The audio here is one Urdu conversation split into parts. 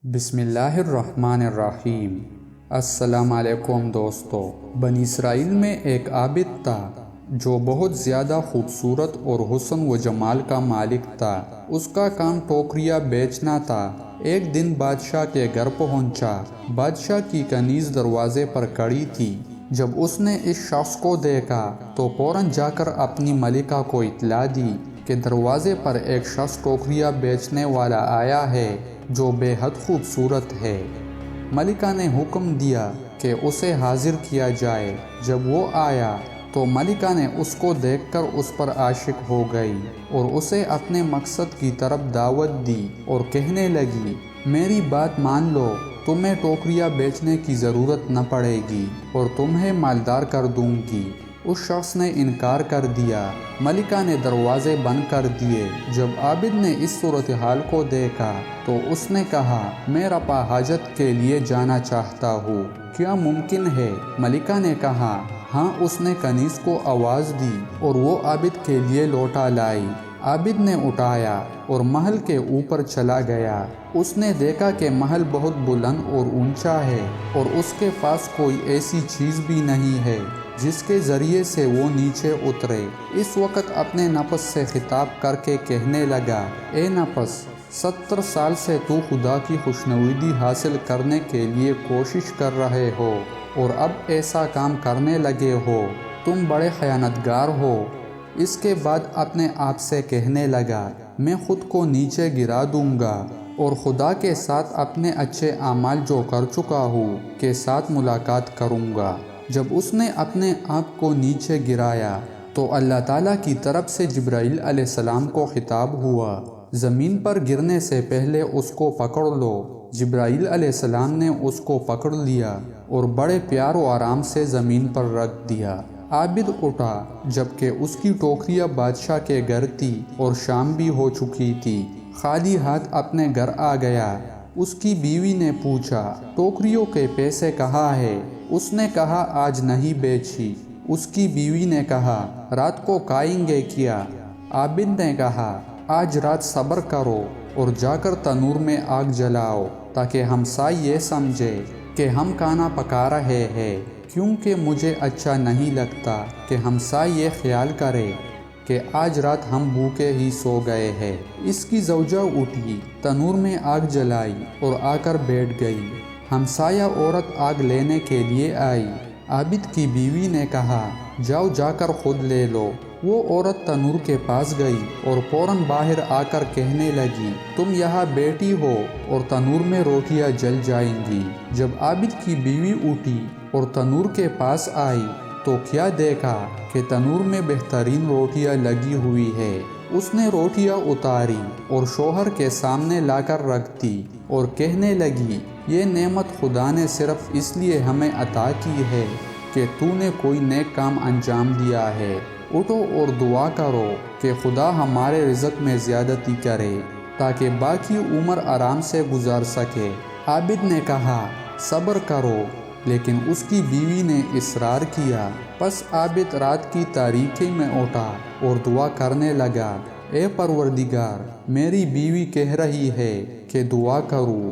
بسم اللہ الرحمن الرحیم۔ السلام علیکم دوستو۔ بنی اسرائیل میں ایک عابد تھا جو بہت زیادہ خوبصورت اور حسن و جمال کا مالک تھا۔ اس کا کام ٹوکریاں بیچنا تھا۔ ایک دن بادشاہ کے گھر پہنچا۔ بادشاہ کی کنیز دروازے پر کھڑی تھی۔ جب اس نے اس شخص کو دیکھا تو فوراً جا کر اپنی ملکہ کو اطلاع دی کہ دروازے پر ایک شخص ٹوکریاں بیچنے والا آیا ہے جو بے حد خوبصورت ہے۔ ملکہ نے حکم دیا کہ اسے حاضر کیا جائے۔ جب وہ آیا تو ملکہ نے اس کو دیکھ کر اس پر عاشق ہو گئی اور اسے اپنے مقصد کی طرف دعوت دی اور کہنے لگی، میری بات مان لو، تمہیں ٹوکریاں بیچنے کی ضرورت نہ پڑے گی اور تمہیں مالدار کر دوں گی۔ اس شخص نے انکار کر دیا۔ ملکہ نے دروازے بند کر دیے۔ جب عابد نے اس صورتحال کو دیکھا تو اس نے کہا، میں رفع حاجت کے لیے جانا چاہتا ہوں، کیا ممکن ہے؟ ملکہ نے کہا، ہاں۔ اس نے کنیز کو آواز دی اور وہ عابد کے لیے لوٹا لائی۔ عابد نے اٹھایا اور محل کے اوپر چلا گیا۔ اس نے دیکھا کہ محل بہت بلند اور اونچا ہے اور اس کے پاس کوئی ایسی چیز بھی نہیں ہے جس کے ذریعے سے وہ نیچے اترے۔ اس وقت اپنے نفس سے خطاب کر کے کہنے لگا، اے نفس، 70 سال سے تو خدا کی خوشنودی حاصل کرنے کے لیے کوشش کر رہے ہو اور اب ایسا کام کرنے لگے ہو، تم بڑے خیانتگار ہو۔ اس کے بعد اپنے آپ سے کہنے لگا، میں خود کو نیچے گرا دوں گا اور خدا کے ساتھ اپنے اچھے اعمال جو کر چکا ہوں کے ساتھ ملاقات کروں گا۔ جب اس نے اپنے آپ کو نیچے گرایا تو اللہ تعالیٰ کی طرف سے جبرائیل علیہ السلام کو خطاب ہوا، زمین پر گرنے سے پہلے اس کو پکڑ لو۔ جبرائیل علیہ السلام نے اس کو پکڑ لیا اور بڑے پیار و آرام سے زمین پر رکھ دیا۔ عابد اٹھا جبکہ اس کی ٹوکریاں بادشاہ کے گھر تھی اور شام بھی ہو چکی تھی۔ خالی ہاتھ اپنے گھر آ گیا۔ اس کی بیوی نے پوچھا، ٹوکریوں کے پیسے کہاں ہے؟ اس نے کہا، آج نہیں بیچی۔ اس کی بیوی نے کہا، رات کو کھائیں گے کیا؟ عابد نے کہا، آج رات صبر کرو اور جا کر تنور میں آگ جلاؤ تاکہ ہمسائے یہ سمجھے کہ ہم کھانا پکا رہے ہیں، کیونکہ مجھے اچھا نہیں لگتا کہ ہمسائے یہ خیال کرے کہ آج رات ہم بھوکے ہی سو گئے ہیں۔ اس کی زوجہ اٹھی، تنور میں آگ جلائی اور آ کر بیٹھ گئی۔ ہمسایہ عورت آگ لینے کے لیے آئی۔ عابد کی بیوی نے کہا، جاؤ جا کر خود لے لو۔ وہ عورت تنور کے پاس گئی اور فوراً باہر آ کر کہنے لگی، تم یہاں بیٹھی ہو اور تنور میں روٹیاں جل جائیں گی۔ جب عابد کی بیوی اٹھی اور تنور کے پاس آئی تو کیا دیکھا کہ تنور میں بہترین روٹیاں لگی ہوئی ہے۔ اس نے روٹیاں اتاری اور شوہر کے سامنے لا کر رکھ دی اور کہنے لگی، یہ نعمت خدا نے صرف اس لیے ہمیں عطا کی ہے کہ تو نے کوئی نیک کام انجام دیا ہے۔ اٹھو اور دعا کرو کہ خدا ہمارے رزق میں زیادتی کرے تاکہ باقی عمر آرام سے گزار سکے۔ عابد نے کہا، صبر کرو، لیکن اس کی بیوی نے اصرار کیا۔ پس عابد رات کی تاریکی میں اٹھا اور دعا کرنے لگا، اے پروردگار، میری بیوی کہہ رہی ہے کہ دعا کروں،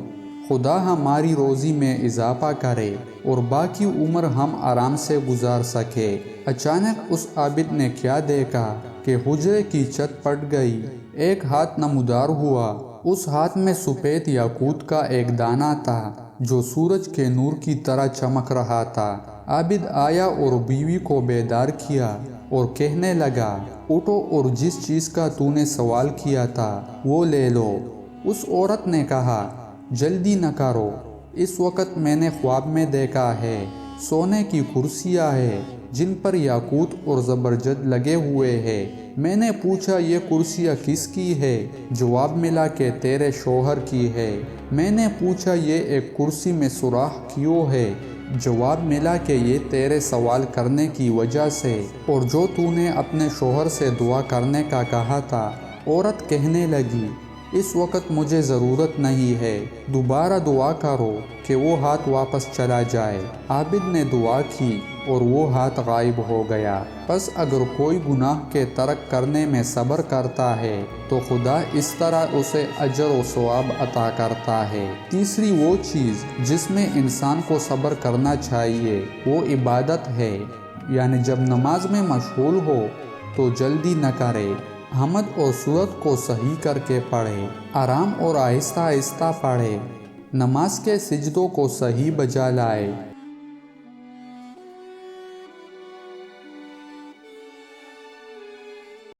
خدا ہماری روزی میں اضافہ کرے اور باقی عمر ہم آرام سے گزار سکے۔ اچانک اس عابد نے کیا دیکھا کہ حجرے کی چھت پھٹ گئی۔ ایک ہاتھ نمودار ہوا۔ اس ہاتھ میں سفید یاقوت کا ایک دانہ تھا جو سورج کے نور کی طرح چمک رہا تھا۔ عابد آیا اور بیوی کو بیدار کیا اور کہنے لگا، اٹھو اور جس چیز کا تو نے سوال کیا تھا وہ لے لو۔ اس عورت نے کہا، جلدی نہ کرو، اس وقت میں نے خواب میں دیکھا ہے، سونے کی کرسیاں ہیں جن پر یاقوت اور زبرجد لگے ہوئے ہیں۔ میں نے پوچھا، یہ کرسیاں کس کی ہے؟ جواب ملا کہ تیرے شوہر کی ہے۔ میں نے پوچھا، یہ ایک کرسی میں سوراخ کیوں ہے؟ جواب ملا کہ یہ تیرے سوال کرنے کی وجہ سے اور جو تو نے اپنے شوہر سے دعا کرنے کا کہا تھا۔ عورت کہنے لگی، اس وقت مجھے ضرورت نہیں ہے، دوبارہ دعا کرو کہ وہ ہاتھ واپس چلا جائے۔ عابد نے دعا کی اور وہ ہاتھ غائب ہو گیا۔ پس اگر کوئی گناہ کے ترک کرنے میں صبر کرتا ہے تو خدا اس طرح اسے اجر و ثواب عطا کرتا ہے۔ تیسری وہ چیز جس میں انسان کو صبر کرنا چاہیے وہ عبادت ہے، یعنی جب نماز میں مشغول ہو تو جلدی نہ کرے، حمد اور سورت کو صحیح کر کے پڑھے، آرام اور آہستہ آہستہ پڑھے، نماز کے سجدوں کو صحیح بجا لائے